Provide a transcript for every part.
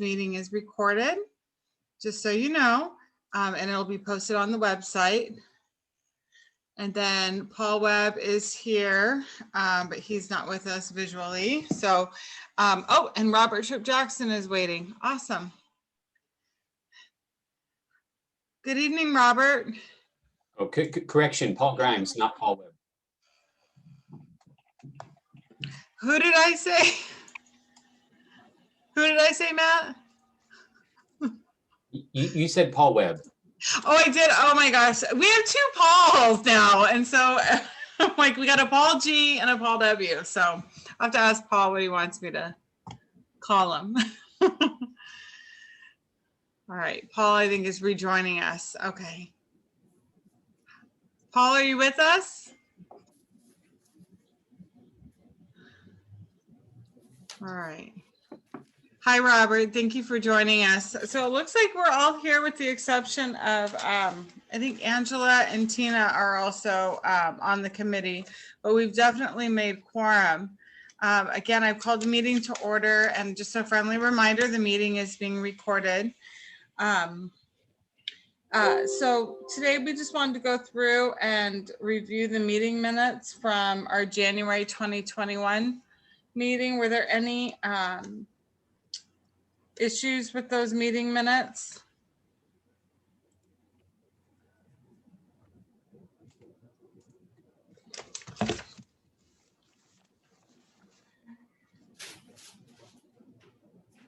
this meeting is recorded, just so you know, and it'll be posted on the website. And then Paul Webb is here, but he's not with us visually. So, oh, and Robert Tripp Jackson is waiting. Awesome. Good evening, Robert. Oh, correction, Paul Grimes, not Paul Webb. Who did I say? Who did I say, Matt? You said Paul Webb. Oh, I did. Oh my gosh. We have two Pauls now. And so like we got a Paul G and a Paul W. So I'll have to ask Paul what he wants me to call him. All right. Paul, I think, is rejoining us. Okay. Paul, are you with us? All right. Hi, Robert. Thank you for joining us. So it looks like we're all here with the exception of, I think Angela and Tina are also on the committee, but we've definitely made quorum. Again, I've called the meeting to order, and just a friendly reminder, the meeting is being recorded. So today we just wanted to go through and review the meeting minutes from our January 2021 meeting. Were there any issues with those meeting minutes?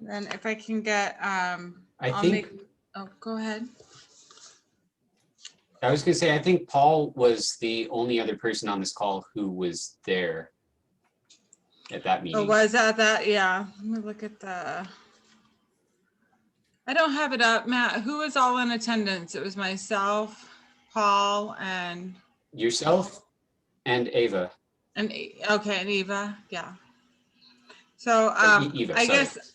Then if I can get, oh, go ahead. I was going to say, I think Paul was the only other person on this call who was there at that meeting. Oh, was that? Yeah. Let me look at the, I don't have it up. Matt, who was all in attendance? It was myself, Paul, and yourself and Ava. And okay, and Eva, yeah. So Eva, I sorry. guess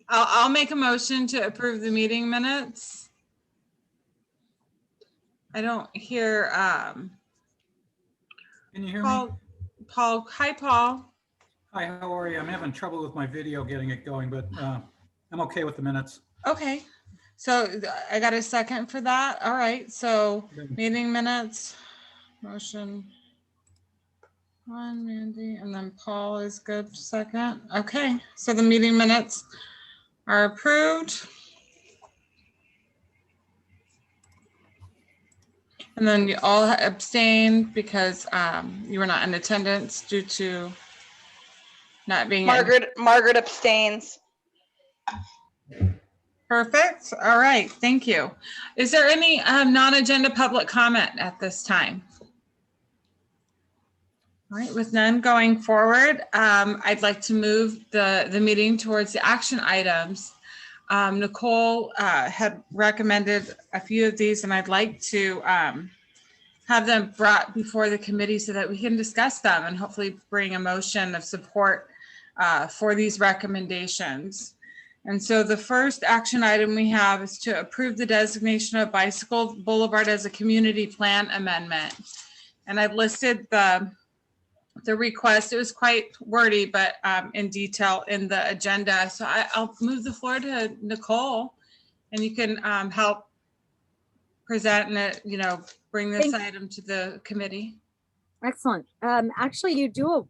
I'll make a motion to approve the meeting minutes. I don't hear Can you hear Paul. me? Paul, hi, Paul. Hi, how are you? I'm having trouble with my video getting it going, but I'm okay with the minutes. Okay, so I got a second for that. All right, so meeting minutes, motion. One, Mandy, and then Paul is good, second. Okay, so the meeting minutes are approved. And then you all abstained because you were not in attendance due to not being Margaret abstains. Perfect. All right, thank you. Is there any non-agenda public comment at this time? All right, with none going forward, I'd like to move the meeting towards the action items. Nicole had recommended a few of these, and I'd like to have them brought before the committee so that we can discuss them and hopefully bring a motion of support for these recommendations. And so the first action item we have is to approve the designation of Bicycle Boulevard as a community plan amendment. And I've listed the request. It was quite wordy, but in detail in the agenda. So I'll move the floor to Nicole, and you can help present and bring this item to the committee. Excellent. Actually, you do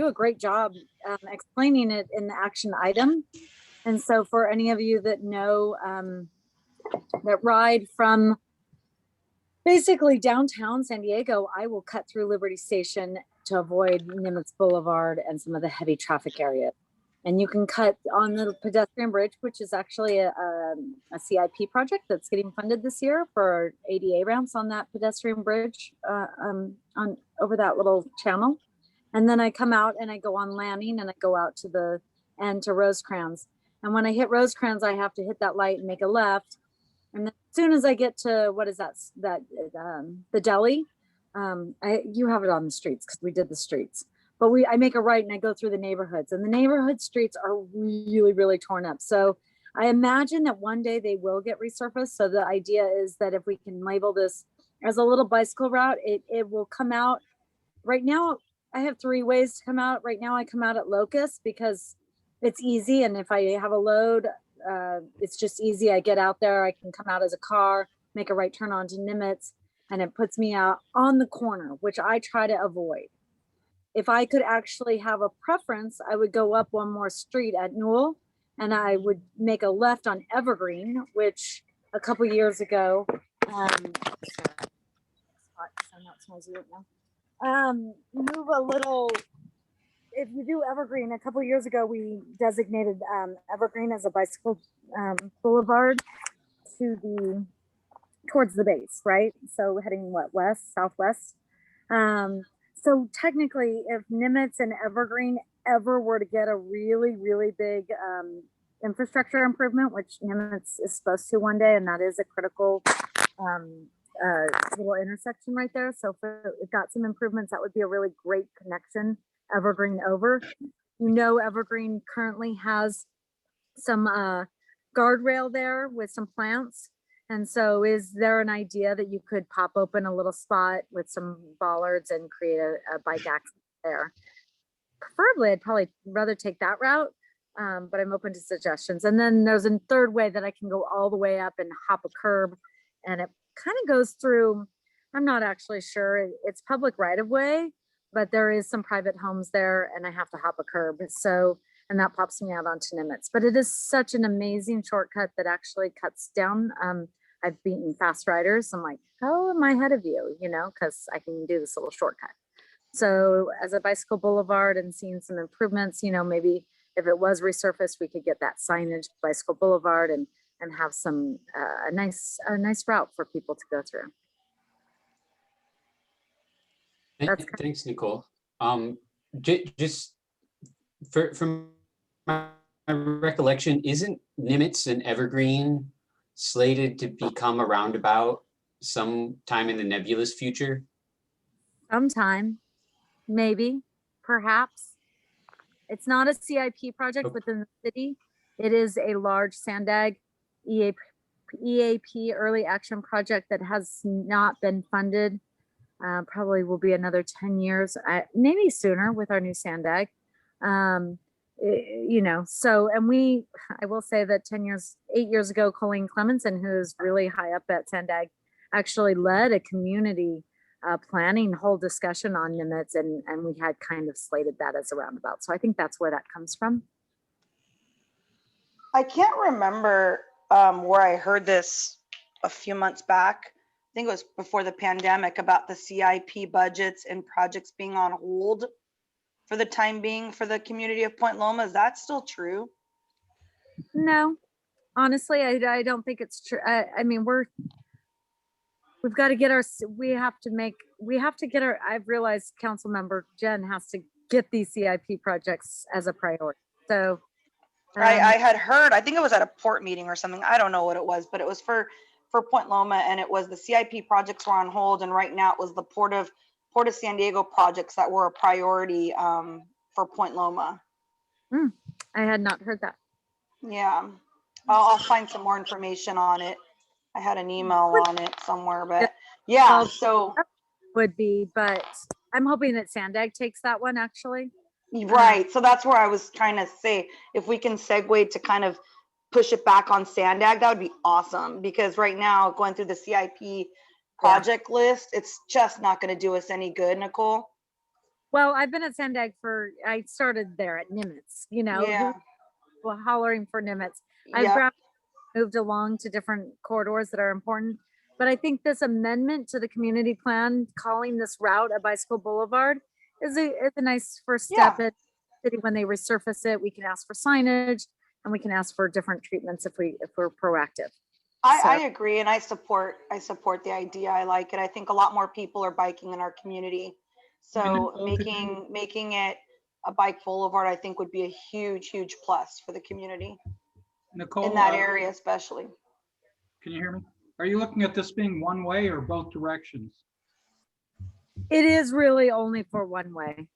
a great job explaining it in the action item. And so for any of you that know that ride from basically downtown San Diego, I will cut through Liberty Station to avoid Nimitz Boulevard and some of the heavy traffic areas. And you can cut on the pedestrian bridge, which is actually a CIP project that's getting funded this year for ADA ramps on that pedestrian bridge on over that little channel. And then I come out and I go on Lanning and I go out to the end to Rosecrans. And when I hit Rosecrans, I have to hit that light and make a left. And then as soon as I get to, what is that, the deli, you have it on the streets because we did the streets. But I make a right and I go through the neighborhoods, and the neighborhood streets are really, really torn up. So I imagine that one day they will get resurfaced. So the idea is that if we can label this as a little bicycle route, it will come out. Right now, I have 3 ways to come out. Right now I come out at Locust because it's easy. And if I have a load, it's just easy. I get out there, I can come out as a car, make a right turn onto Nimitz, and it puts me out on the corner, which I try to avoid. If I could actually have a preference, I would go up one more street at Newell and I would make a left on Evergreen, which a couple years ago, move a little. If you do Evergreen, a couple years ago, we designated Evergreen as a bicycle boulevard towards the base, right? So heading west, southwest. So technically, if Nimitz and Evergreen ever were to get a really, really big infrastructure improvement, which Nimitz is supposed to one day, and that is a critical little intersection right there. So if it got some improvements, that would be a really great connection, Evergreen over. You know, Evergreen currently has some guardrail there with some plants. And so is there an idea that you could pop open a little spot with some bollards and create a bike access there? Preferably, I'd probably rather take that route, but I'm open to suggestions. And then there's a third way that I can go all the way up and hop a curb, and it kind of goes through, I'm not actually sure, it's public right of way, but there is some private homes there and I have to hop a curb. So, and that pops me out onto Nimitz, but it is such an amazing shortcut that actually cuts down. I've beaten fast riders. I'm like, how am I ahead of you? You know, because I can do this little shortcut. So as a bicycle boulevard and seeing some improvements, you know, maybe if it was resurfaced, we could get that signage bicycle boulevard and have some a nice route for people to go through. Thanks, Nicole. Just from my recollection, isn't Nimitz and Evergreen slated to become a roundabout sometime in the nebulous future? Sometime, maybe, perhaps. It's not a CIP project within the city. It is a large Sandag EAP early action project that has not been funded. Probably will be another 10 years, maybe sooner with our new Sandag. You know, so, and I will say that 8 years ago, Colleen Clemenson, who's really high up at Sandag, actually led a community planning whole discussion on Nimitz, and we had kind of slated that as a roundabout. So I think that's where that comes from. I can't remember where I heard this a few months back. I think it was before the pandemic, about the CIP budgets and projects being on hold for the time being for the community of Point Loma. Is that still true? No, honestly, I don't think it's true. I mean, we've got to get I've realized Council Member Jen has to get these CIP projects as a priority. So I had heard, I think it was at a port meeting or something. I don't know what it was, but it was for Point Loma, and it was the CIP projects were on hold. And right now it was the Port of San Diego projects that were a priority for Point Loma. I had not heard that. Yeah, I'll find some more information on it. I had an email on it somewhere, but yeah, so would be, but I'm hoping that Sandag takes that one actually. Right. So that's where I was trying to say, if we can segue to kind of push it back on Sandag, that would be awesome. Because right now, going through the CIP project list, it's just not going to do us any good, Nicole. Well, I've been at Sandag I started there at Nimitz, you know, hollering for Nimitz. I've moved along to different corridors that are important. But I think this amendment to the community plan, calling this route a bicycle boulevard, is a nice first step. At city when they resurface it, we can ask for signage and we can ask for different treatments if we're proactive. I agree, and I support the idea. I like it. I think a lot more people are biking in our community, so making it a bike boulevard, I think, would be a huge plus for the community. Nicole, in that area especially. Can you hear me? Are you looking at this being one way or both directions? It is really only for one way.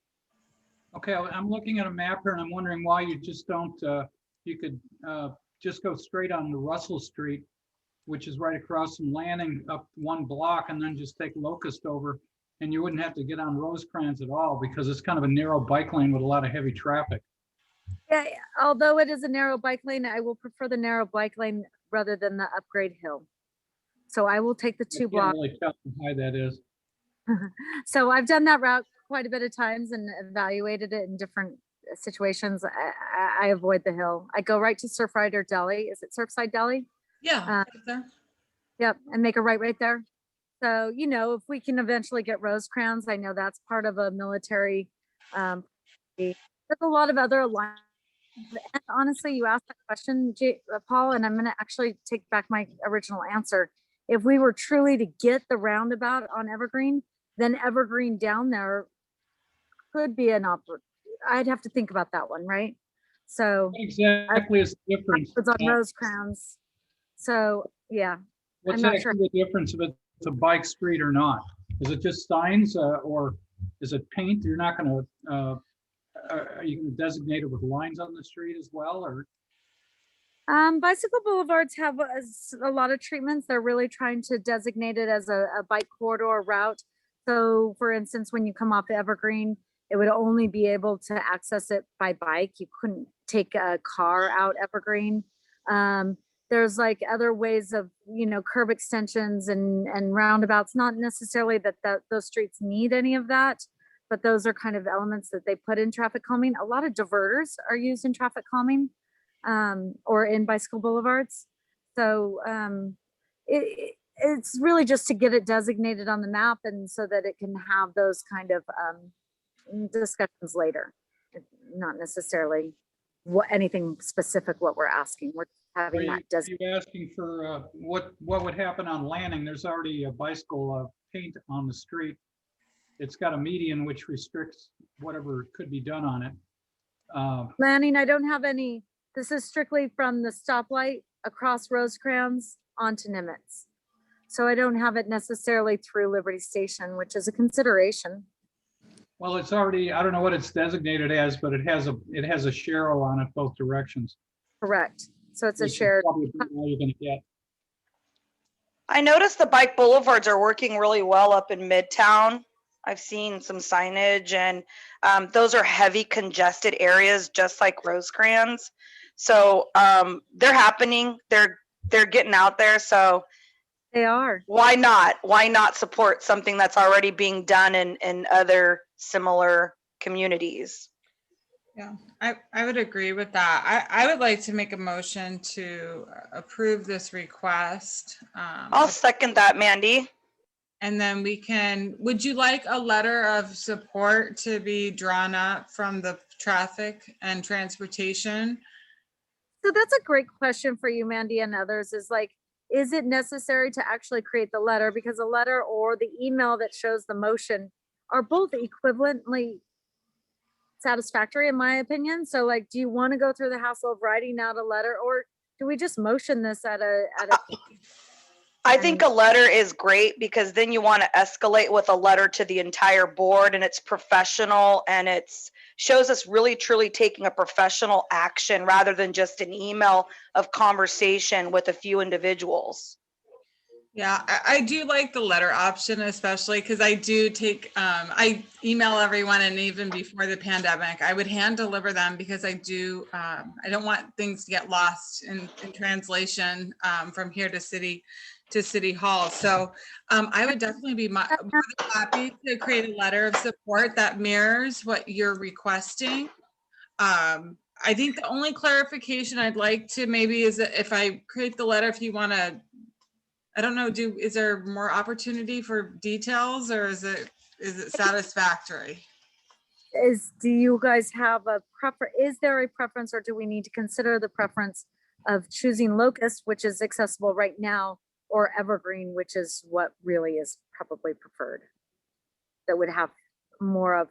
Okay, I'm looking at a map here and I'm wondering why you just don't, you could just go straight on to Russell Street, which is right across from Lanning, up one block, and then just take Locust over, and you wouldn't have to get on Rosecrans at all because it's kind of a narrow bike lane with a lot of heavy traffic. Yeah, although it is a narrow bike lane, I will prefer the narrow bike lane rather than the upgrade hill. So I will take the I 2 can't blocks. really tell how high that is. So I've done that route quite a bit of times and evaluated it in different situations. I avoid the hill. I go right to Surfrider Deli. Is it Surfside Deli? Yeah. Uh, right there. Yep, and make a right there. So, you know, if we can eventually get Rosecrans, I know that's part of a military. There's a lot of other alignments. And honestly, you asked that question, Paul, and I'm going to actually take back my original answer. If we were truly to get the roundabout on Evergreen, then Evergreen down there could be an I'd have to think about that one, right? So What exactly is the difference? it's on Rosecrans. So yeah, What's I'm not sure. actually the difference if it's a bike street or not? Is it just signs or is it paint? You're not gonna, are you gonna designate it with lines on the street as well, or? Bicycle boulevards have a lot of treatments. They're really trying to designate it as a bike corridor route. So for instance, when you come off Evergreen, it would only be able to access it by bike. You couldn't take a car out Evergreen. There's like other ways of, you know, curb extensions and roundabouts, not necessarily that those streets need any of that, but those are kind of elements that they put in traffic calming. A lot of diverters are used in traffic calming. Or in bicycle boulevards. So it's really just to get it designated on the map and so that it can have those kind of discussions later. Not necessarily anything specific what we're asking. We're having that Are designated. you asking for what would happen on Lanning? There's already a bicycle paint on the street. It's got a median which restricts whatever could be done on it. Lanning, I don't have any. This is strictly from the stoplight across Rosecrans onto Nimitz. So I don't have it necessarily through Liberty Station, which is a consideration. Well, it's already, I don't know what it's designated as, but it has a Shero on it both directions. Correct. So it's a which is shared. probably all you're gonna get. I noticed the bike boulevards are working really well up in Midtown. I've seen some signage and those are heavy congested areas, just like Rosecrans. So they're happening. They're getting out there. So They are. why not? Why not support something that's already being done in other similar communities? Yeah, I would agree with that. I would like to make a motion to approve this request. I'll second that, Mandy. And then would you like a letter of support to be drawn up from the traffic and transportation? So that's a great question for you, Mandy, and others is like, is it necessary to actually create the letter? Because a letter or the email that shows the motion are both equivalently satisfactory in my opinion. So like, do you want to go through the hassle of writing out a letter or do we just motion this at a I think a letter is great because then you want to escalate with a letter to the entire board and it's professional and it's shows us really truly taking a professional action rather than just an email of conversation with a few individuals. Yeah, I do like the letter option, especially because I do I email everyone, and even before the pandemic, I would hand deliver them because I don't want things to get lost in translation from here to city hall. So I would definitely be more than happy to create a letter of support that mirrors what you're requesting. I think the only clarification I'd like to maybe is that if I create the letter, if you want to, I don't know, is there more opportunity for details or is it satisfactory? Do you guys have a preference? Is there a preference or do we need to consider the preference of choosing Locust, which is accessible right now, or Evergreen, which is what really is probably preferred? That would have more of.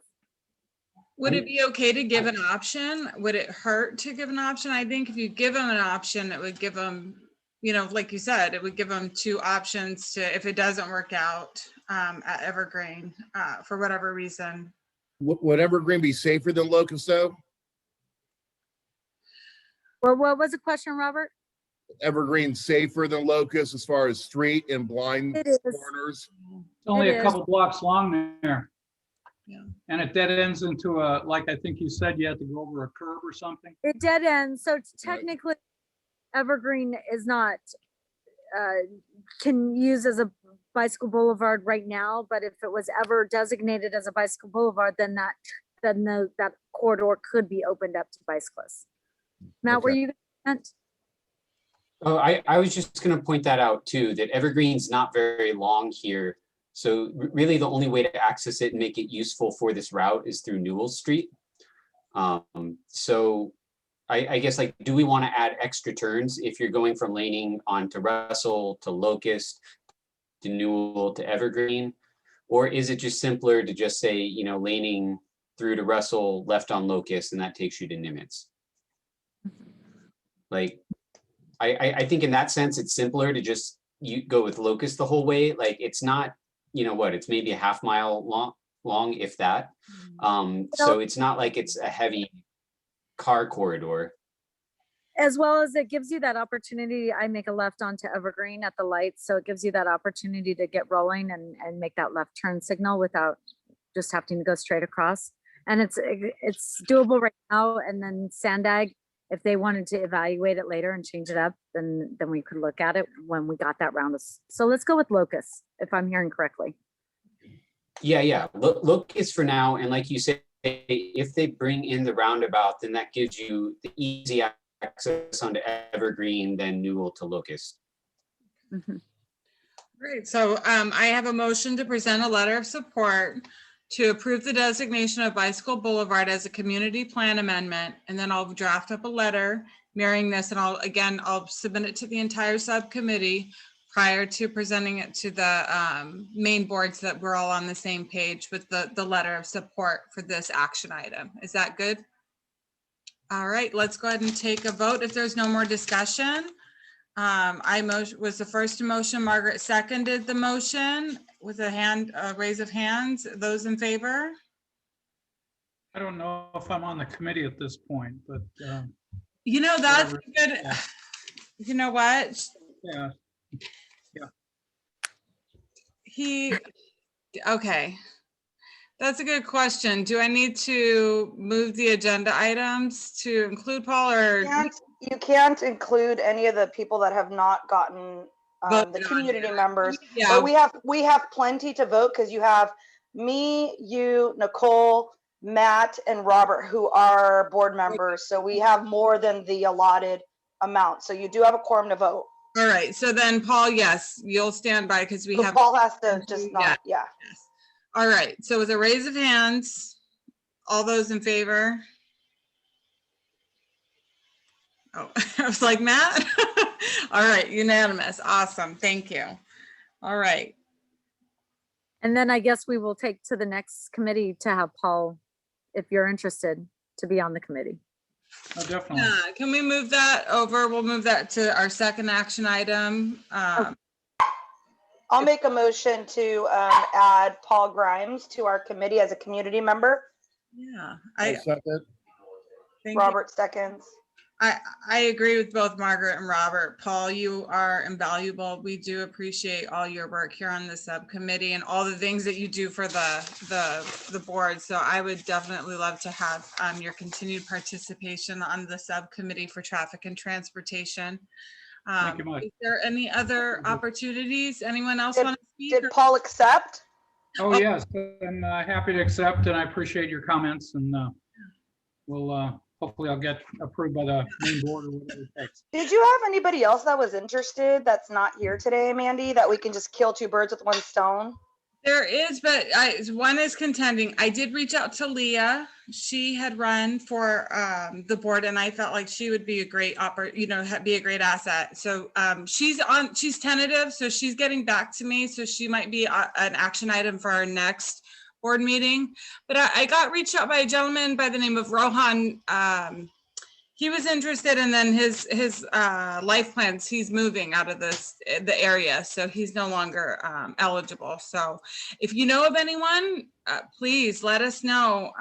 Would it be okay to give an option? Would it hurt to give an option? I think if you give them an option, it would give them, you know, like you said, it would give them two options to, if it doesn't work out at Evergreen for whatever reason. Would Evergreen be safer than Locust though? Well, what was the question, Robert? Evergreen safer than Locust as far as street and blind It is. corners? It's only It a is. couple blocks long there. And it dead ends into a, like I think you said, you had to go over a curb or something? It dead ends, so technically Evergreen is not, can use as a bicycle boulevard right now, but if it was ever designated as a bicycle boulevard, then that corridor could be opened up to bicyclists. Matt, were Okay. you? Meant? Oh, I was just gonna point that out too, that Evergreen's not very long here. So really the only way to access it and make it useful for this route is through Newell Street. So I guess, like, do we want to add extra turns if you're going from laning onto Russell to Locust to Newell to Evergreen? Or is it just simpler to just say, you know, laning through to Russell, left on Locust, and that takes you to Nimitz? Like, I think in that sense, it's simpler to just go with Locust the whole way. Like, it's not, you know what, it's maybe a half mile long, if that. So it's not like it's a heavy car corridor. As well as it gives you that opportunity, I make a left onto Evergreen at the lights, so it gives you that opportunity to get rolling and make that left turn signal without just having to go straight across. And it's doable right now, and then Sandag, if they wanted to evaluate it later and change it up, then we could look at it when we got that round of. So let's go with Locust, if I'm hearing correctly. Yeah. Locust for now, and like you say, if they bring in the roundabout, then that gives you the easy access onto Evergreen, then Newell to Locust. Great. So I have a motion to present a letter of support to approve the designation of Bicycle Boulevard as a community plan amendment. And then I'll draft up a letter mirroring this, and I'll submit it to the entire subcommittee prior to presenting it to the main boards, that we're all on the same page with the letter of support for this action item. Is that good? All right, let's go ahead and take a vote if there's no more discussion. Was the first to motion. Margaret seconded the motion with a raise of hands. Those in favor? I don't know if I'm on the committee at this point, but You know, that's whatever. good. Yeah. You know what? Yeah. Okay. That's a good question. Do I need to move the agenda items to include Paul, or? You can't include any of the people that have not gotten the Voted on community yet. members. Yeah. But we have plenty to vote, because you have me, you, Nicole, Matt, and Robert, who are board members. So we have more than the allotted amount. So you do have a quorum to vote. All right. So then Paul, yes, you'll stand by, because we So have. Paul has to just not, yeah. Yes. All right. So with a raise of hands, all those in favor? Oh, I was like, Matt? All right, unanimous. Awesome. Thank you. All right. And then I guess we will take to the next committee to have Paul, if you're interested, to be on the committee. Oh, definitely. Yeah, can we move that over? We'll move that to our second action item. I'll make a motion to add Paul Grimes to our committee as a community member. Yeah, I'll second. thank you. Robert seconds. I agree with both Margaret and Robert. Paul, you are invaluable. We do appreciate all your work here on the subcommittee and all the things that you do for the board. So I would definitely love to have your continued participation on the subcommittee for traffic and transportation. Thank you much. Is there any other opportunities? Anyone else Did- want to speak? Did Paul accept? Oh, yes, I'm happy to accept, and I appreciate your comments, and we'll hopefully I'll get approved by the main board or whatever it takes. Did you have anybody else that was interested that's not here today, Mandy, that we can just kill two birds with one stone? There is, but one is contending. I did reach out to Leah. She had run for the board, and I felt like she would be a great be a great asset. So she's tentative, so she's getting back to me. So she might be an action item for our next board meeting. But I got reached out by a gentleman by the name of Rohan. He was interested, and then his life plans, he's moving out of the area, so he's no longer eligible. So if you know of anyone, please let us know,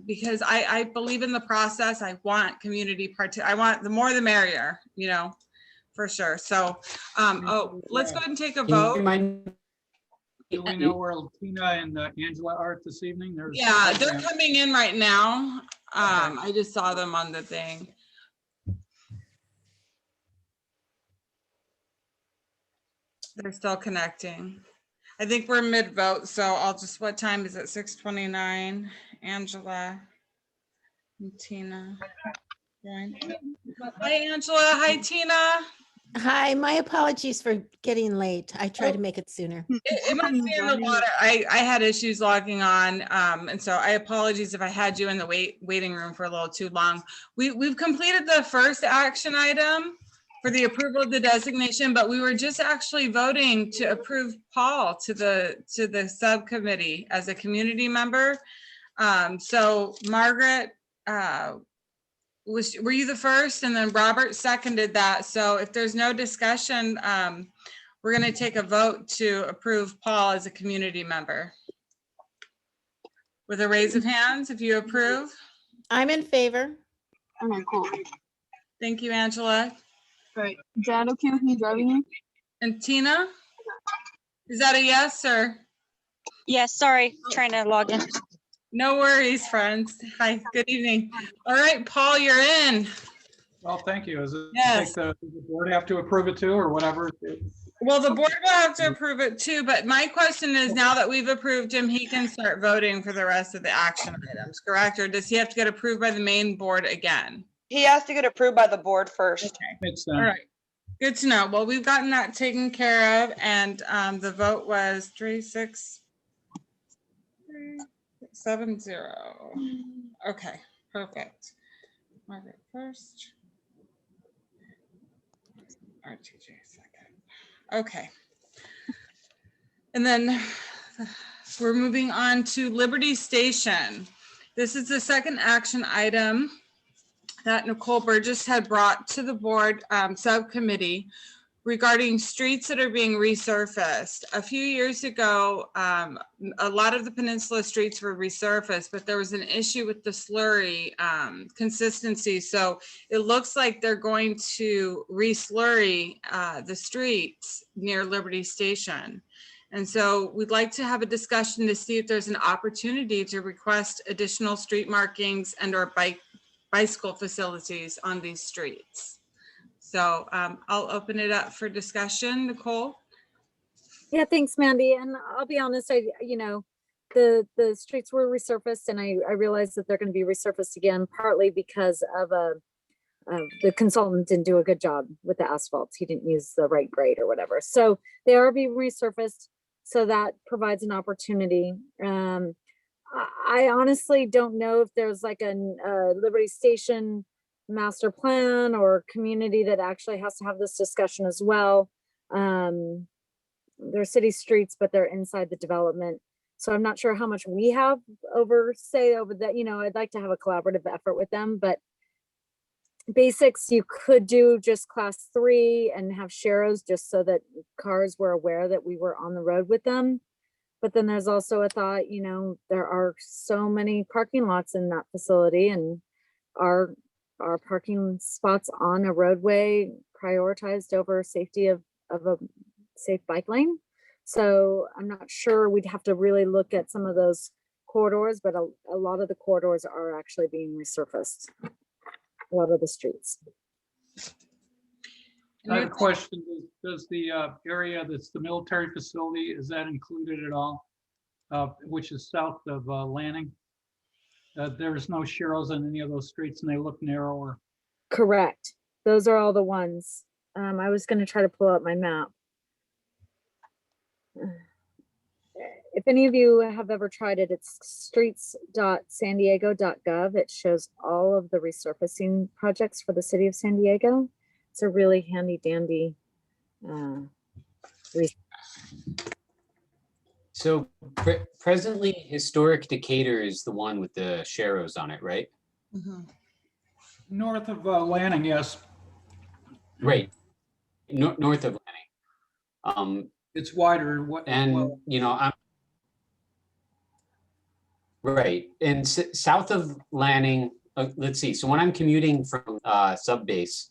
because I believe in the process. I want community I want the more the merrier, for sure. So let's go ahead and take a Can you vote. remind Do we know where Tina and Angela are this evening? There's. Yeah, they're coming in right now. I just saw them on the thing. They're still connecting. I think we're mid-vote, so I'll just, what time is it? 6:29. Angela and Tina. Join. Hi, Angela. Hi, Tina. Hi, my apologies for getting late. I tried to make it sooner. It must be in the water. I had issues logging on. And so I apologize if I had you in the waiting room for a little too long. We've completed the first action item for the approval of the designation, but we were just actually voting to approve Paul to the subcommittee as a community member. So Margaret, were you the first? And then Robert seconded that. So if there's no discussion, we're going to take a vote to approve Paul as a community member. With a raise of hands, if you approve. I'm in favor. Okay, cool. Thank you, Angela. Right. Is that okay with me driving you? And Tina? Is that a yes or? Yes, sorry, trying to log in. No worries, friends. Hi, good evening. All right, Paul, you're in. Well, thank you. Is it Yes. like the board have to approve it too, or whatever? Well, the board will have to approve it too, but my question is, now that we've approved him, he can start voting for the rest of the action items, correct? Or does he have to get approved by the main board again? He has to get approved by the board first. Okay, Makes all sense. right. Good to know. Well, we've gotten that taken care of, and the vote was 3-6-7-0. Okay, perfect. Margaret first. RTJ second. Okay. And then we're moving on to Liberty Station. This is the second action item that Nicole Burgess had brought to the board subcommittee regarding streets that are being resurfaced. A few years ago, a lot of the Peninsula streets were resurfaced, but there was an issue with the slurry consistency. So it looks like they're going to re-slurry the streets near Liberty Station. And so we'd like to have a discussion to see if there's an opportunity to request additional street markings and or bicycle facilities on these streets. So I'll open it up for discussion. Nicole? Yeah, thanks, Mandy. And I'll be honest, the streets were resurfaced, and I realized that they're going to be resurfaced again, partly because of the consultant didn't do a good job with the asphalt. He didn't use the right grade or whatever. So they are being resurfaced. So that provides an opportunity. I honestly don't know if there's like a Liberty Station master plan or community that actually has to have this discussion as well. They're city streets, but they're inside the development. So I'm not sure how much we have over that. I'd like to have a collaborative effort with them, but basics, you could do just class 3 and have sharrows just so that cars were aware that we were on the road with them. But then there's also a thought, there are so many parking lots in that facility, and our parking spots on a roadway prioritized over safety of a safe bike lane. So I'm not sure, we'd have to really look at some of those corridors, but a lot of the corridors are actually being resurfaced. A lot of the streets. I have a question. Does the area that's the military facility, is that included at all? Which is south of Lanning? There's no sharrows on any of those streets and they look narrower. Correct. Those are all the ones. I was going to try to pull up my map. If any of you have ever tried it, it's streets.sandiego.gov. It shows all of the resurfacing projects for the city of San Diego. It's a really handy dandy. So presently, Historic Decatur is the one with the sharrows on it, right? Mm-hmm. North of Lanning, yes. Right. North of Lanning. It's wider. I'm right. And south of Lanning, let's see. So when I'm commuting from sub base,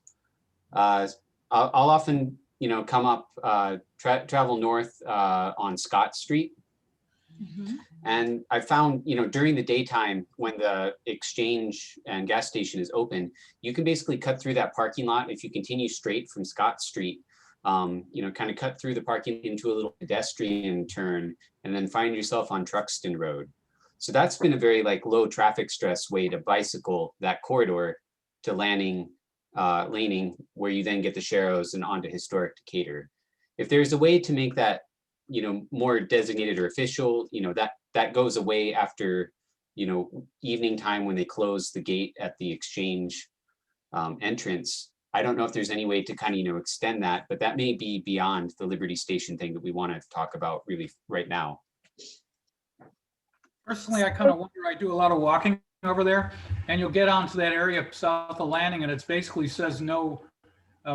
I'll often, come up, travel north on Scott Street. Mhm. And I found, during the daytime when the exchange and gas station is open, you can basically cut through that parking lot. If you continue straight from Scott Street, kind of cut through the parking into a little pedestrian turn and then find yourself on Truxton Road. So that's been a very low traffic stress way to bicycle that corridor to Laning, where you then get the Sharrows and onto historic Decatur. If there's a way to make that more designated or official, that goes away after, evening time when they close the gate at the exchange entrance. I don't know if there's any way to kind of, extend that, but that may be beyond the Liberty Station thing that we want to talk about really right now. Personally, I kind of wonder, I do a lot of walking over there, and you'll get onto that area south of Lanning, and it basically says no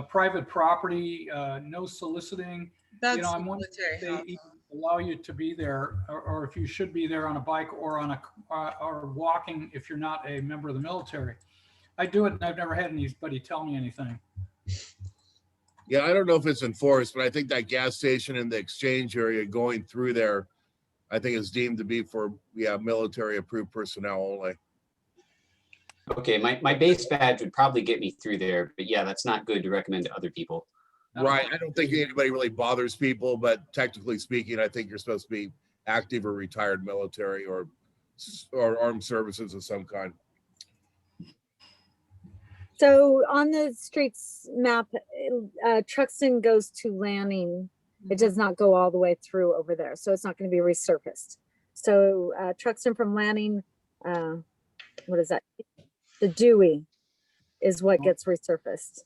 private property, no soliciting. That's I'm wondering if they military. even allow you to be there, or if you should be there on a bike or on or walking if you're not a member of the military. I do it, and I've never had anybody tell me anything. Yeah, I don't know if it's enforced, but I think that gas station and the exchange area going through there, I think is deemed to be for, military approved personnel only. Okay, my base badge would probably get me through there, but yeah, that's not good to recommend to other people. Right. I don't think anybody really bothers people, but technically speaking, I think you're supposed to be active or retired military or armed services of some kind. So on the streets map, Truxton goes to Lanning. It does not go all the way through over there, so it's not going to be resurfaced. So Truxton from Lanning, what is that? The Dewey is what gets resurfaced.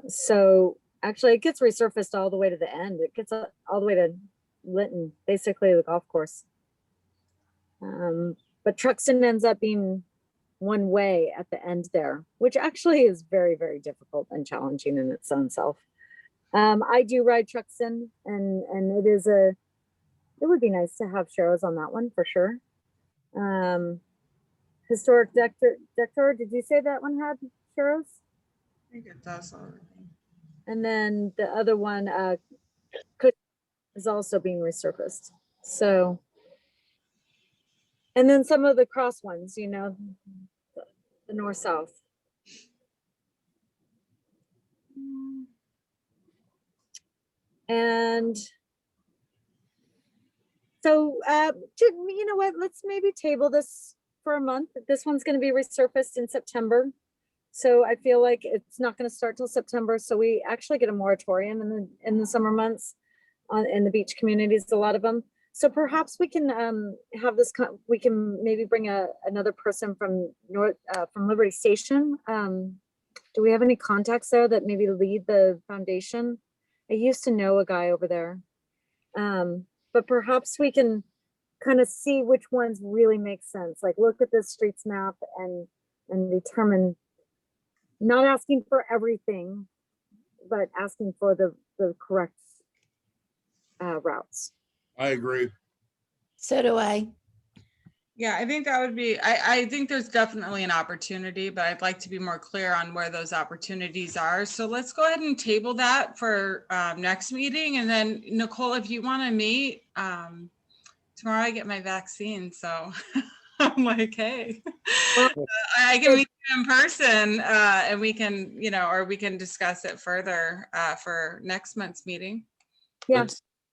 So actually it gets resurfaced all the way to the end. It gets all the way to Linton, basically the golf course. But Truxton ends up being one way at the end there, which actually is very, very difficult and challenging in its own self. I do ride Truxton, and it would be nice to have Sharrows on that one for sure. Historic Decatur, did you say that one had Sharrows? I think it does already. And then the other one is also being resurfaced. So, and then some of the cross ones, the north-south. And so, you know what, let's maybe table this for a month. This one's going to be resurfaced in September. So I feel like it's not going to start till September. So we actually get a moratorium in the summer months in the beach communities, a lot of them. So perhaps we can have this, we can maybe bring another person from Liberty Station. Do we have any contacts there that maybe lead the foundation? I used to know a guy over there. But perhaps we can kind of see which ones really make sense. Like look at the streets map and determine, not asking for everything, but asking for the correct routes. I agree. So do I. Yeah, I think that would be, I think there's definitely an opportunity, but I'd like to be more clear on where those opportunities are. So let's go ahead and table that for next meeting. And then Nicole, if you want to meet, tomorrow I get my vaccine. So I'm like, hey, I can meet you in person and we can, or we can discuss it further for next month's meeting. Yeah.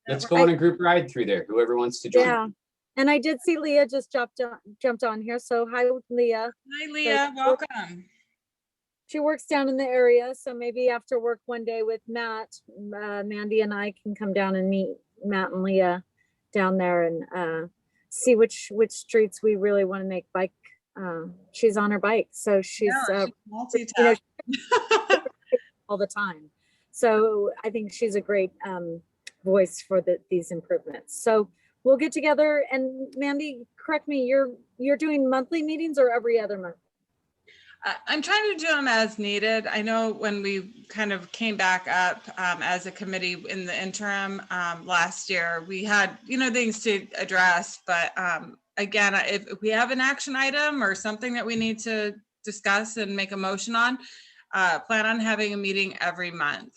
Let's go on a group ride through there, whoever wants to join. Yeah. And I did see Leah just jumped on here. So hi, Leah. Hi, Leah. Welcome. She works down in the area. So maybe after work one day with Matt, Mandy and I can come down and meet Matt and Leah down there and see which streets we really want to make bike. She's on her bike. So she's multitask all the time. So I think she's a great voice for these improvements. So we'll get together, and Mandy, correct me, you're doing monthly meetings or every other month? I'm trying to do them as needed. I know when we kind of came back up as a committee in the interim last year, we had, things to address, but again, if we have an action item or something that we need to discuss and make a motion on, plan on having a meeting every month.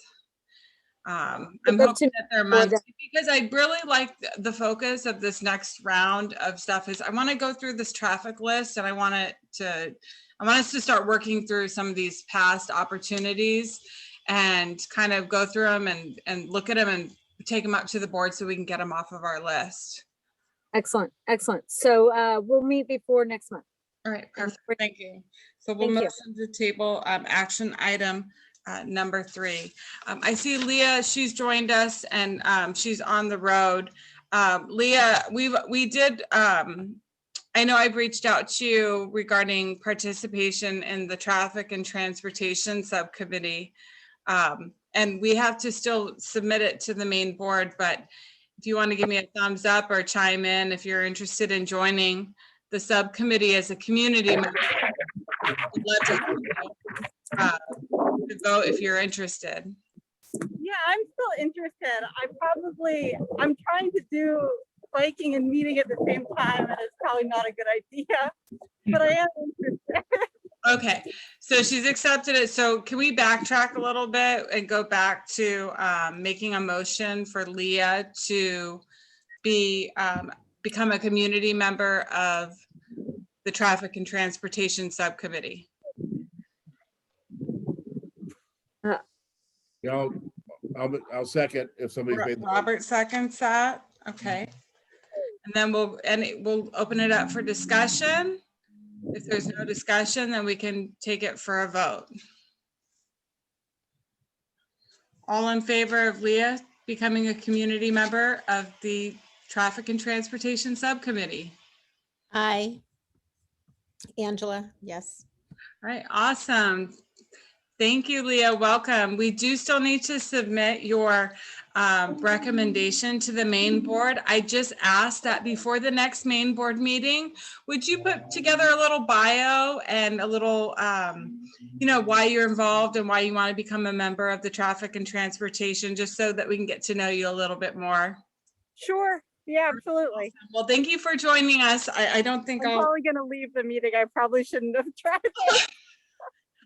I'm I'd love hoping to that they're for monthly, the- because I really like the focus of this next round of stuff is I want to go through this traffic list, and I want us to start working through some of these past opportunities and kind of go through them and look at them and take them up to the board so we can get them off of our list. Excellent, excellent. So we'll meet before next month. All right, perfect. Thank you. So we'll Thank you. motion to table action item number 3. I see Leah, she's joined us and she's on the road. Leah, we did, I know I've reached out to you regarding participation in the Traffic and Transportation Subcommittee. And we have to still submit it to the main board, but if you want to give me a thumbs up or chime in, if you're interested in joining the subcommittee as a community member, I'd love to have you, to vote if you're interested. Yeah, I'm still interested. I'm trying to do biking and meeting at the same time, and it's probably not a good idea, but I am interested. Okay, so she's accepted it. So can we backtrack a little bit and go back to making a motion for Leah to become a community member of the Traffic and Transportation Subcommittee? I'll second if somebody's made. Robert seconds that. Okay. And then we'll open it up for discussion. If there's no discussion, then we can take it for a vote. All in favor of Leah becoming a community member of the Traffic and Transportation Subcommittee? Aye. Angela, yes. All right, awesome. Thank you, Leah. Welcome. We do still need to submit your recommendation to the main board. I just asked that before the next main board meeting, would you put together a little bio and a little, why you're involved and why you want to become a member of the Traffic and Transportation, just so that we can get to know you a little bit more. Sure. Yeah, absolutely. Well, thank you for joining us. I don't think I'm probably going to leave the meeting. I probably shouldn't have tried.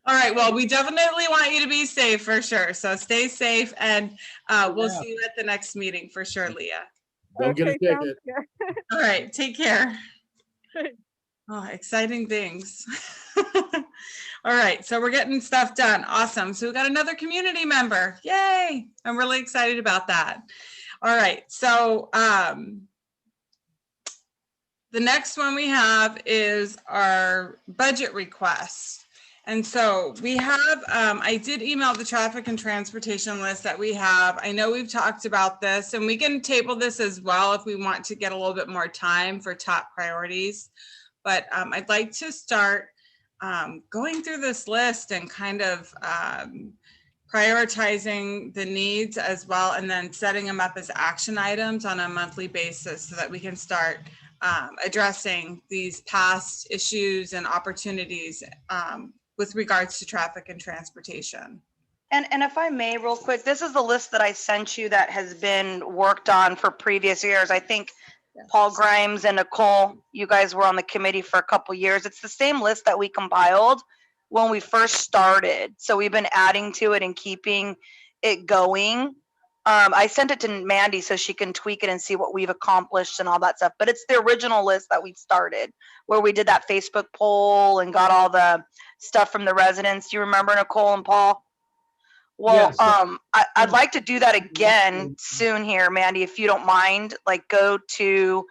All right, well, we definitely want you to be safe for sure. So stay safe, and we'll see you at the next meeting for sure, Leah. Don't get a ticket. All right, take care. Oh, exciting things. All right, so we're getting stuff done. Awesome. So we got another community member. Yay. I'm really excited about that. All right, so the next one we have is our budget request. And so we have, I did email the traffic and transportation list that we have. I know we've talked about this, and we can table this as well if we want to get a little bit more time for top priorities. But I'd like to start going through this list and kind of prioritizing the needs as well, and then setting them up as action items on a monthly basis so that we can start addressing these past issues and opportunities with regards to traffic and transportation. And if I may, real quick, this is the list that I sent you that has been worked on for previous years. I think Paul Grimes and Nicole, you guys were on the committee for a couple years. It's the same list that we compiled when we first started. So we've been adding to it and keeping it going. I sent it to Mandy so she can tweak it and see what we've accomplished and all that stuff. But it's the original list that we started, where we did that Facebook poll and got all the stuff from the residents. Do you remember, Nicole and Paul? Well, Yes. I'd like to do that again soon here, Mandy, if you don't mind. Like, go to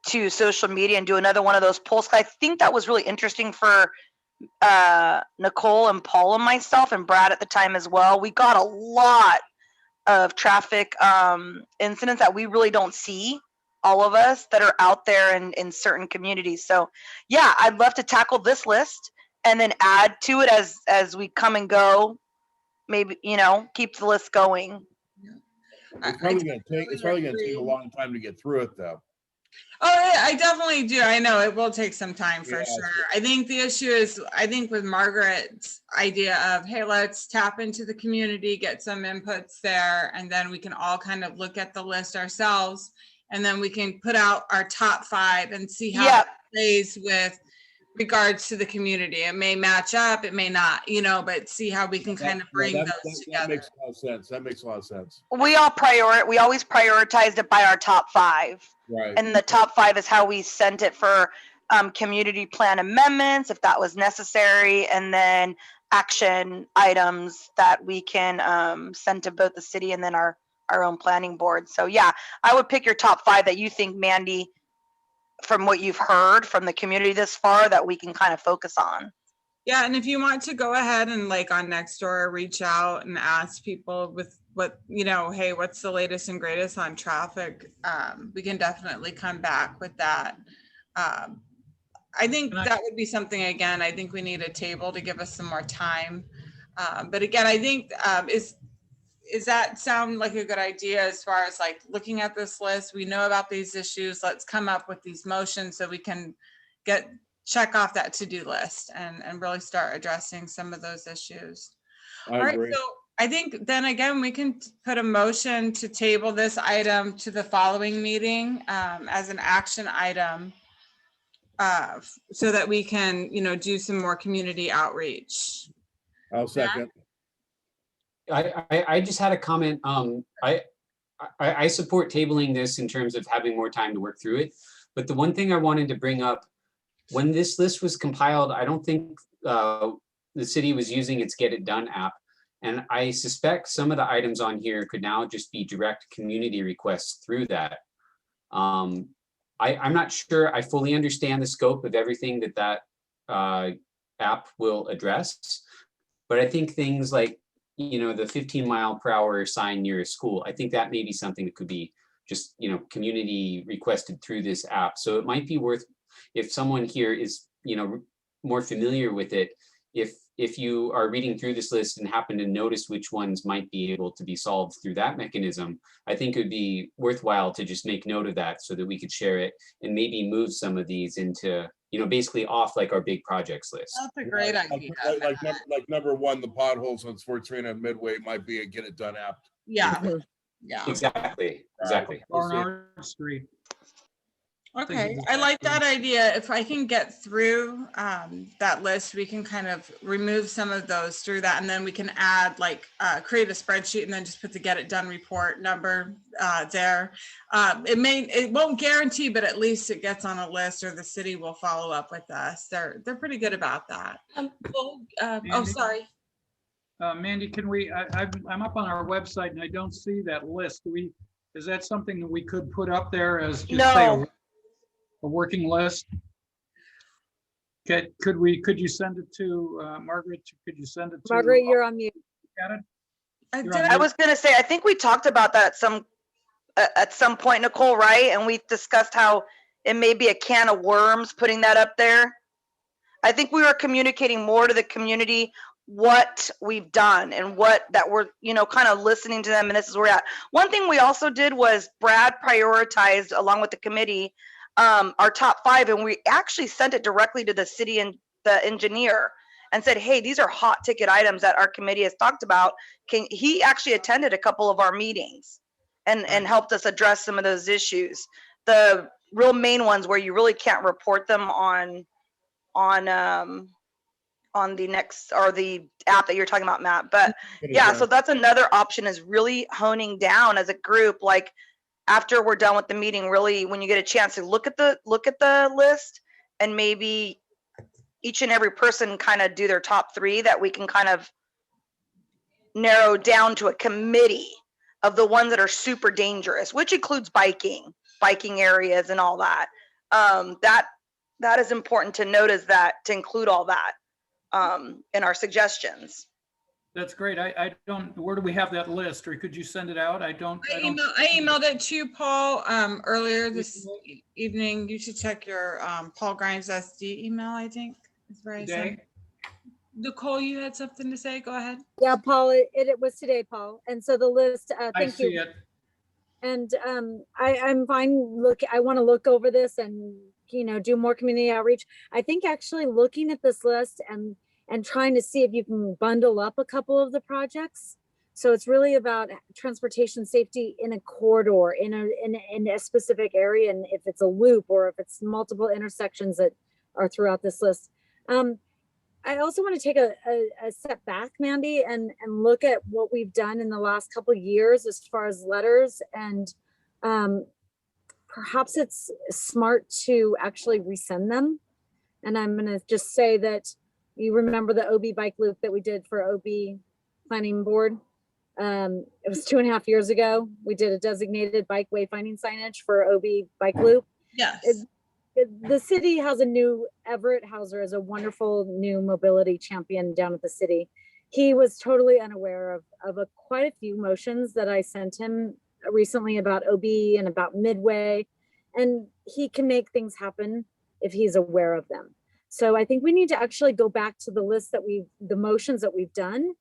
social media and do another one of those polls. I think that was really interesting for Nicole and Paul and myself and Brad at the time as well. We got a lot of traffic incidents that we really don't see, all of us that are out there in certain communities. So yeah, I'd love to tackle this list and then add to it as we come and go. Maybe, keep the list going. It's probably gonna take a long time to get through it, though. Oh, yeah, I definitely do. I know it will take some time for Yeah. sure. I think the issue is, with Margaret's idea of, hey, let's tap into the community, get some inputs there, and then we can all kind of look at the list ourselves, and then we can put out our top 5 and see how it plays with regards to the community. It may match up, it may not, but see how we can kind of bring those That together. makes a lot of sense. That makes a lot of sense. We always prioritized it by our top 5. Right. And the top 5 is how we sent it for community plan amendments, if that was necessary, and then action items that we can send to both the city and then our own planning board. So yeah, I would pick your top 5 that you think, Mandy, from what you've heard from the community this far, that we can kind of focus on. Yeah, and if you want to go ahead and like on Nextdoor, reach out and ask people with what, hey, what's the latest and greatest on traffic? We can definitely come back with that. I think that would be something, again, I think we need a table to give us some more time. But again, I think, is that sound like a good idea as far as like looking at this list? We know about these issues. Let's come up with these motions so we can check off that to-do list and really start addressing some of those issues. I All right, agree. so I think then again, we can put a motion to table this item to the following meeting as an action item so that we can, do some more community outreach. I'll second. I just had a comment. I support tabling this in terms of having more time to work through it. But the one thing I wanted to bring up, when this list was compiled, I don't think the city was using its Get It Done app. And I suspect some of the items on here could now just be direct community requests through that. I'm not sure I fully understand the scope of everything that app will address. But I think things like, the 15-mile-per-hour sign near a school, I think that may be something that could be just, community requested through this app. So it might be worth, if someone here is, more familiar with it, if you are reading through this list and happen to notice which ones might be able to be solved through that mechanism, I think it would be worthwhile to just make note of that so that we could share it and maybe move some of these into, basically off like our big projects list. That's a great idea. Like number 1, the potholes on Sports Arena and Midway might be a Get It Done app. Yeah, Mhm. yeah. Exactly. Barnard Street. Okay, I like that idea. If I can get through that list, we can kind of remove some of those through that, and then we can add create a spreadsheet and then just put the Get It Done report number there. It won't guarantee, but at least it gets on a list, or the city will follow up with us. They're pretty good about that. Oh, sorry. Mandy, can we, I'm up on our website and I don't see that list. Is that something that we could put up there as just say a working list? Could you send it to Margaret? Could you send it to Margaret, you're on mute. I was going to say, I think we talked about that at some point, Nicole, right? And we discussed how it may be a can of worms putting that up there. I think we were communicating more to the community what we've done and that we're, kind of listening to them, and this is where we're at. One thing we also did was Brad prioritized, along with the committee, our top 5, and we actually sent it directly to the city and the engineer and said, hey, these are hot ticket items that our committee has talked about. He actually attended a couple of our meetings and helped us address some of those issues. The real main ones where you really can't report them on the next, or the app that you're talking about, Matt. But yeah, so that's another option, is really honing down as a group, like after we're done with the meeting, really, when you get a chance to look at the list, and maybe each and every person kind of do their top 3 that we can kind of narrow down to a committee of the ones that are super dangerous, which includes biking areas and all that. That is important to note, is that to include all that in our suggestions. That's great. I don't, where do we have that list, or could you send it out? I emailed it to you, Paul, earlier this evening. You should check your Paul Grimes SD email, I think is where I sent. Nicole, you had something to say? Go ahead. Yeah, Paul, it was today, Paul. And so the list, thank you. I see it. And I'm fine. I want to look over this and, do more community outreach. I think actually looking at this list and trying to see if you can bundle up a couple of the projects. So it's really about transportation safety in a corridor, in a specific area. And if it's a loop, or if it's multiple intersections that are throughout this list. I also want to take a step back, Mandy, and look at what we've done in the last couple of years as far as letters, and perhaps it's smart to actually resend them. And I'm going to just say that you remember the OB bike loop that we did for OB Planning Board. It was 2.5 years ago. We did a designated bike wayfinding signage for OB bike loop. Yes. The city has a new, Everett Hauser is a wonderful new mobility champion down at the city. He was totally unaware of quite a few motions that I sent him recently about OB and about Midway, and he can make things happen if he's aware of them. So I think we need to actually go back to the list that the motions that we've done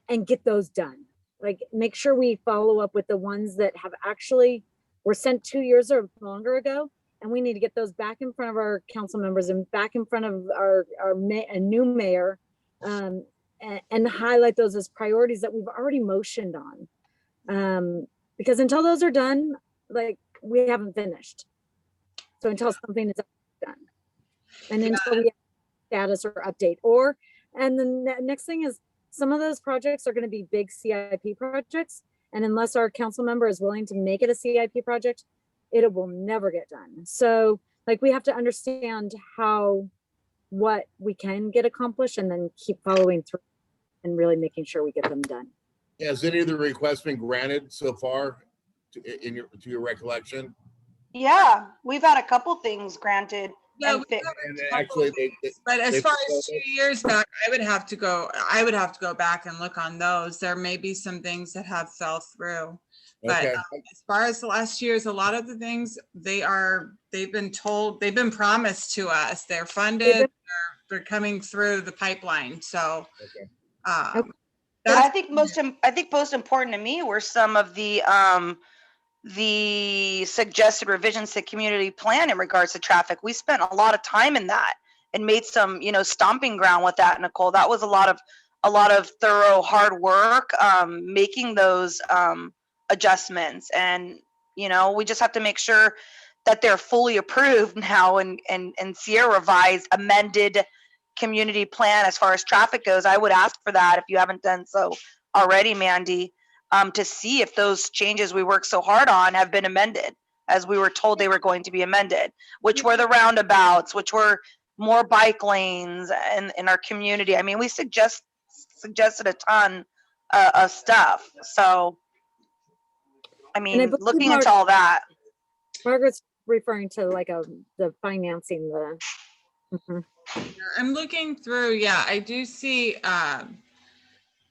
and get those done. Like, make sure we follow up with the ones that have actually were sent 2 years or longer ago. And we need to get those back in front of our council members and back in front of our new mayor, and highlight those as priorities that we've already motioned on. Because until those are done, like, we haven't finished. So until something is done, and until we have status or update, and the next thing is, some of those projects are going to be big CIP projects. And unless our council member is willing to make it a CIP project, it will never get done. So, like, we have to understand what we can get accomplished, and then keep following through and really making sure we get them done. Has any of the requests been granted so far to your recollection? Yeah, we've had a couple things granted. Yeah, and fi- And actually, But as they- far as 2 years back, I would have to go back and look on those. There may be some things that have fell through. But okay. as far as the last years, a lot of the things they've been promised to us. They're funded, they're coming through the pipeline. So Okay. I think most important to me were some of the suggested revisions to community plan in regards to traffic. We spent a lot of time in that and made some, stomping ground with that, Nicole. That was a lot of thorough, hard work, making those adjustments. And, we just have to make sure that they're fully approved now and see a revised, amended community plan as far as traffic goes. I would ask for that if you haven't done so already, Mandy. To see if those changes we worked so hard on have been amended, as we were told they were going to be amended, which were the roundabouts, which were more bike lanes in our community. I mean, we suggested a ton of stuff. So, I mean, looking into all that. Margaret's referring to like the financing, Mhm. I'm looking through. Yeah, I do see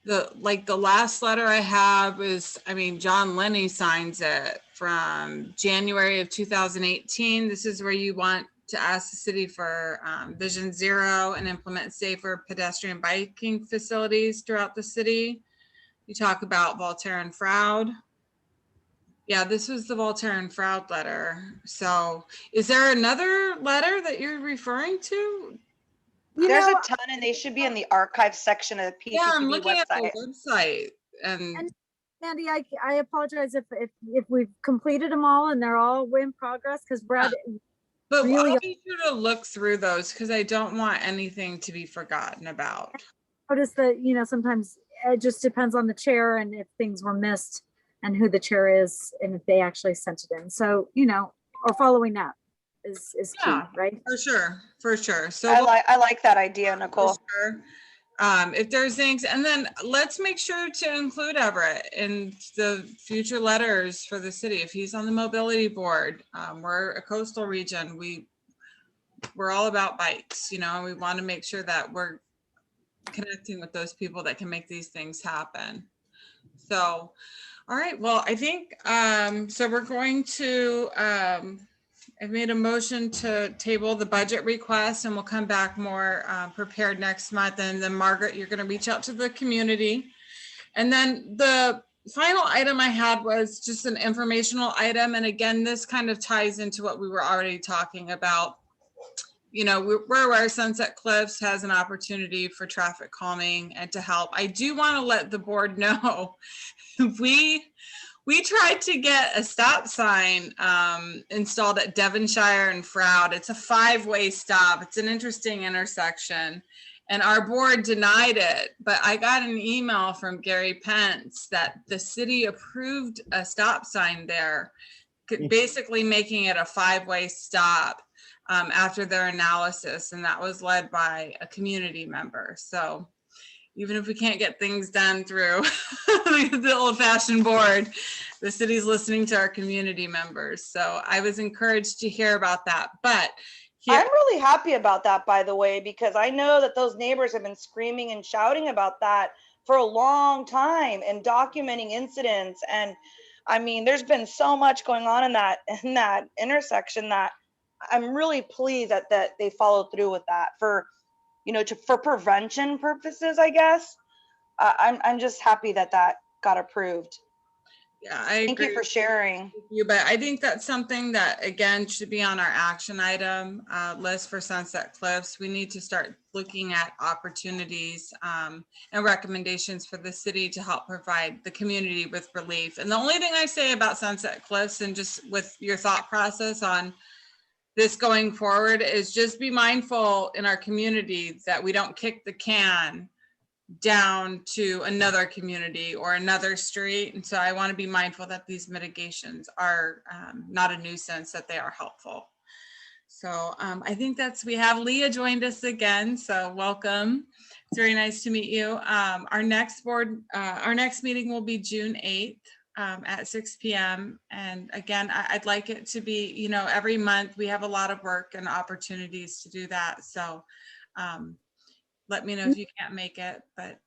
the last letter I have is, John Lenny signs it from January of 2018. This is where you want to ask the city for Vision Zero and implement safer pedestrian biking facilities throughout the city. You talk about Voltaire and Froud. Yeah, this was the Voltaire and Froud letter. So is there another letter that you're referring to? There's a ton, and they should be in the archive section of the PCPB Yeah, I'm looking at website. the website. And Mandy, I apologize if we've completed them all and they're all in progress, because Brad. But really, I'll be sure to look through those, because I don't want anything to be forgotten about. Notice that, sometimes it just depends on the chair and if things were missed and who the chair is and if they actually sent it in. So, or following up is key, Yeah, right? For sure. So I like that idea, Nicole. sure. If there's things, and then let's make sure to include Everett in the future letters for the city. If he's on the mobility board, we're a coastal region. We're all about bikes, we want to make sure that we're connecting with those people that can make these things happen. So, all right, well, I think, so we're going to, I've made a motion to table the budget request, and we'll come back more prepared next month. And then Margaret, you're going to reach out to the community. And then the final item I had was just an informational item. And again, this kind of ties into what we were already talking about. We're aware Sunset Cliffs has an opportunity for traffic calming and to help. I do want to let the board know we We tried to get a stop sign installed at Devonshire and Froud. It's a 5-way stop. It's an interesting intersection. And our board denied it, but I got an email from Gary Pence that the city approved a stop sign there, basically making it a 5-way stop after their analysis. And that was led by a community member. So even if we can't get things done through the old-fashioned board, the city's listening to our community members. So I was encouraged to hear about that. But I'm really happy about that, by the way, because I know that those neighbors have been screaming and shouting about that for a long time and documenting incidents. And I mean, there's been so much going on in that intersection that I'm really pleased that they followed through with that for, for prevention purposes, I guess. I'm just happy that got approved. Yeah, I agree. Thank you for sharing. But I think that's something that, again, should be on our action item list for Sunset Cliffs. We need to start looking at opportunities and recommendations for the city to help provide the community with relief. And the only thing I say about Sunset Cliffs, and just with your thought process on this going forward, is just be mindful in our community that we don't kick the can down to another community or another street. And so I want to be mindful that these mitigations are not a nuisance, that they are helpful. So I think we have Leah joined us again. So welcome. It's very nice to meet you. Our next meeting will be June 8th at 6 p.m. And again, I'd like it to be, every month. We have a lot of work and opportunities to do that. So let me know if you can't make it, but.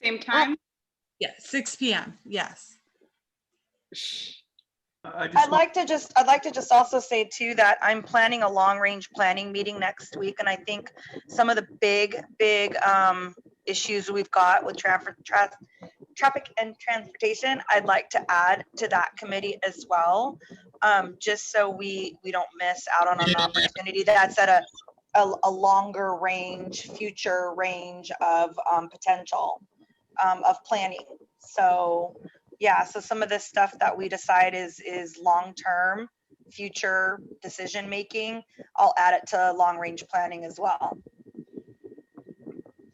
Same time? Yeah, 6 p.m. Yes. I'd like to just also say too that I'm planning a long range planning meeting next week, and I think some of the big issues we've got with traffic and transportation, I'd like to add to that committee as well, just so we don't miss out on an opportunity that's at a longer range, future range of potential of planning. So yeah, so some of this stuff that we decide is long-term future decision making, I'll add it to long range planning as well.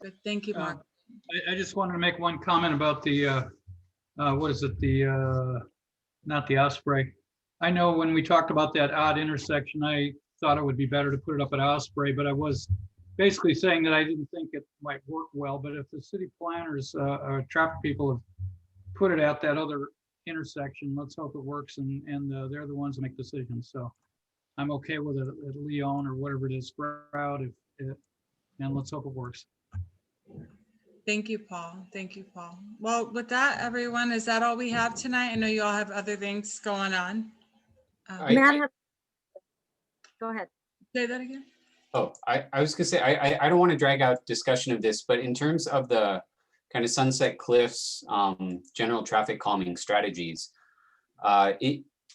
Good. Thank you, Mark. I just wanted to make one comment about the what is it, not the Osprey. I know when we talked about that odd intersection, I thought it would be better to put it up at Osprey, but I was basically saying that I didn't think it might work well. But if the city planners or traffic people have put it at that other intersection, let's hope it works, and they're the ones that make decisions. So I'm okay with it at Leon or whatever it is, Sprout, and let's hope it works. Thank you, Paul. Thank you, Paul. Well, with that, everyone, is that all we have tonight? I know you all have other things going on. Matt, go ahead. Say that again. Oh, I was gonna say, I don't want to drag out discussion of this, but in terms of the kind of Sunset Cliffs general traffic calming strategies,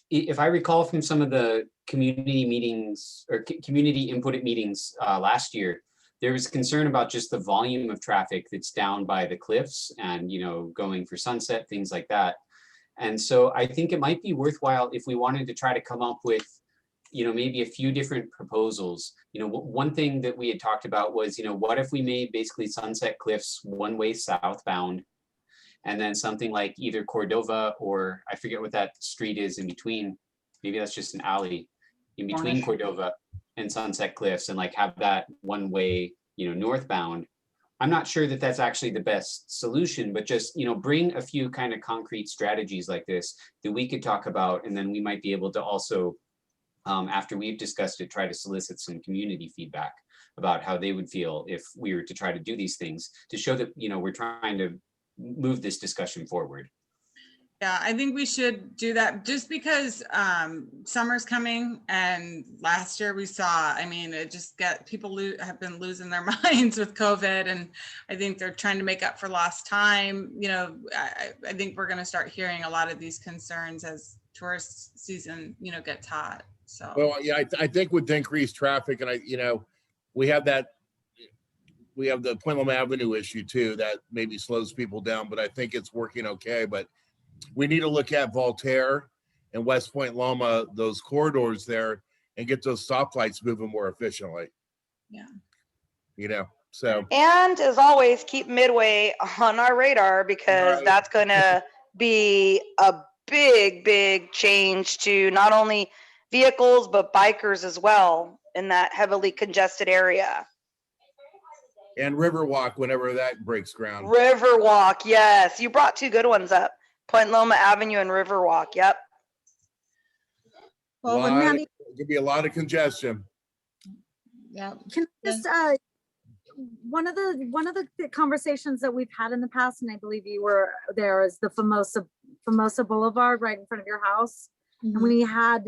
if I recall from some of the community meetings or community input meetings last year, there was concern about just the volume of traffic that's down by the cliffs and, going for Sunset, things like that. And so I think it might be worthwhile if we wanted to try to come up with, maybe a few different proposals. One thing that we had talked about was, what if we made basically Sunset Cliffs one-way southbound, and then something like either Cordova or I forget what that street is in between. Maybe that's just an alley in between Cordova and Sunset Cliffs, and like have that one way, northbound. I'm not sure that that's actually the best solution, but just, bring a few kind of concrete strategies like this that we could talk about, and then we might be able to also, after we've discussed it, try to solicit some community feedback about how they would feel if we were to try to do these things to show that, we're trying to move this discussion forward. Yeah, I think we should do that just because summer's coming, and last year we saw, it just people have been losing their minds with COVID, and I think they're trying to make up for lost time. I think we're going to start hearing a lot of these concerns as tourist season, gets hot. So, well, yeah, I think with increased traffic, and we have the Quinlan Avenue issue too, that maybe slows people down, but I think it's working okay. But we need to look at Voltaire and West Point Loma, those corridors there, and get those stoplights moving more efficiently. Yeah. You know, so. And as always, keep Midway on our radar because Right. that's going to be a big change to not only vehicles, but bikers as well in that heavily congested area. And Riverwalk whenever that breaks ground. Riverwalk, yes. You brought two good ones up. Point Loma Avenue and Riverwalk, yep. Well, Lot- Maddie, Could be a lot of congestion. Yeah. can I just, one of the conversations that we've had in the past, and I believe you were there, is the Formosa Boulevard right in front of your house. And we had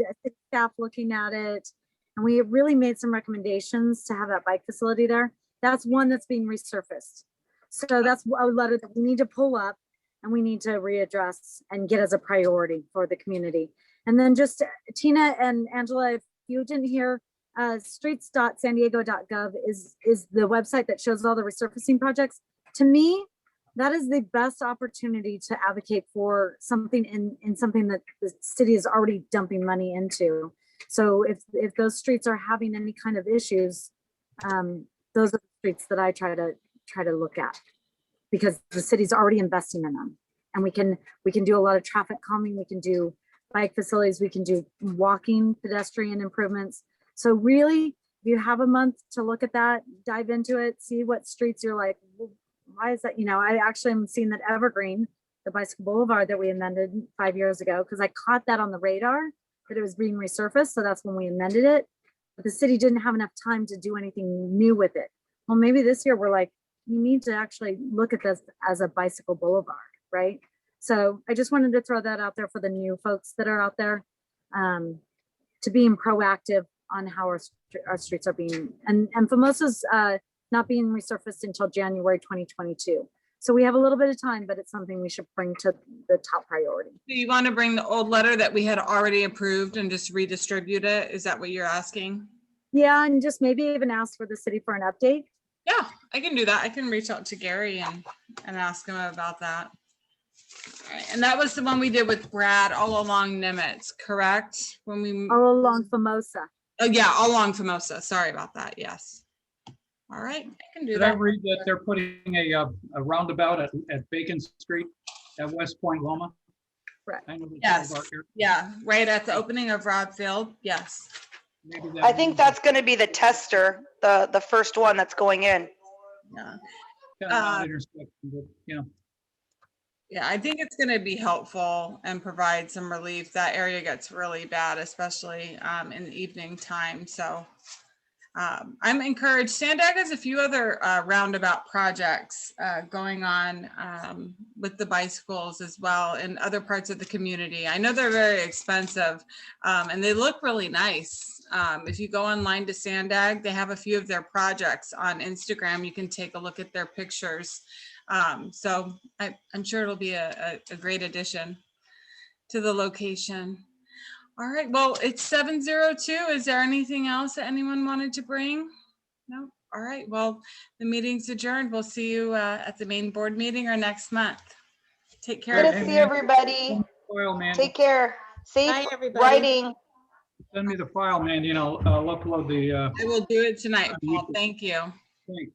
staff looking at it, and we really made some recommendations to have that bike facility there. That's one that's being resurfaced. So that's a letter that we need to pull up and we need to readdress and get as a priority for the community. And then just Tina and Angela, if you didn't hear, streets.sandiego.gov is the website that shows all the resurfacing projects. To me, that is the best opportunity to advocate for something in something that the city is already dumping money into. So if those streets are having any kind of issues, those are the streets that I try to look at, because the city's already investing in them. And we can do a lot of traffic calming, we can do bike facilities, we can do walking pedestrian improvements. So really, if you have a month to look at that, dive into it, see what streets you're like, well, why is that? You know, I actually am seeing that Evergreen, the bicycle boulevard that we amended 5 years ago, because I caught that on the radar that it was being resurfaced. So that's when we amended it. But the city didn't have enough time to do anything new with it. Well, maybe this year we're like, you need to actually look at this as a bicycle boulevard, right? So I just wanted to throw that out there for the new folks that are out there, to being proactive on how our streets are being, and Formosa's not being resurfaced until January 2022. So we have a little bit of time, but it's something we should bring to the top priority. Do you want to bring the old letter that we had already approved and just redistribute it? Is that what you're asking? Yeah, and just maybe even ask for the city for an update. Yeah, I can do that. I can reach out to Gary and ask him about that. All right, and that was the one we did with Brad all along Nimitz, correct? When we All along Formosa. Oh yeah, all along Formosa. Sorry about that. Yes. All right, I can do Did I that. read that they're putting a roundabout at Bacon Street at West Point Loma? Right. I know it's Yes. over here. Yeah, right at the opening of Rod Field. Yes. Maybe that I think means that's going to be the tester, the first one that's going in. Yeah. kind of odd intersection, but, you know. Yeah, I think it's going to be helpful and provide some relief. That area gets really bad, especially in the evening time. So I'm encouraged. Sandag has a few other roundabout projects going on with the bicycles as well in other parts of the community. I know they're very expensive and they look really nice. If you go online to Sandag, they have a few of their projects on Instagram. You can take a look at their pictures. So I'm sure it'll be a great addition to the location. All right, well, it's 7:02. Is there anything else that anyone wanted to bring? No? All right, well, the meeting's adjourned. We'll see you at the main board meeting or next month. Take care. Good to see everybody. File, man. Take care. Safe Bye, everybody. writing. Send me the file, man. You know, I'll upload the I will do it tonight, Paul. Thank you. thing.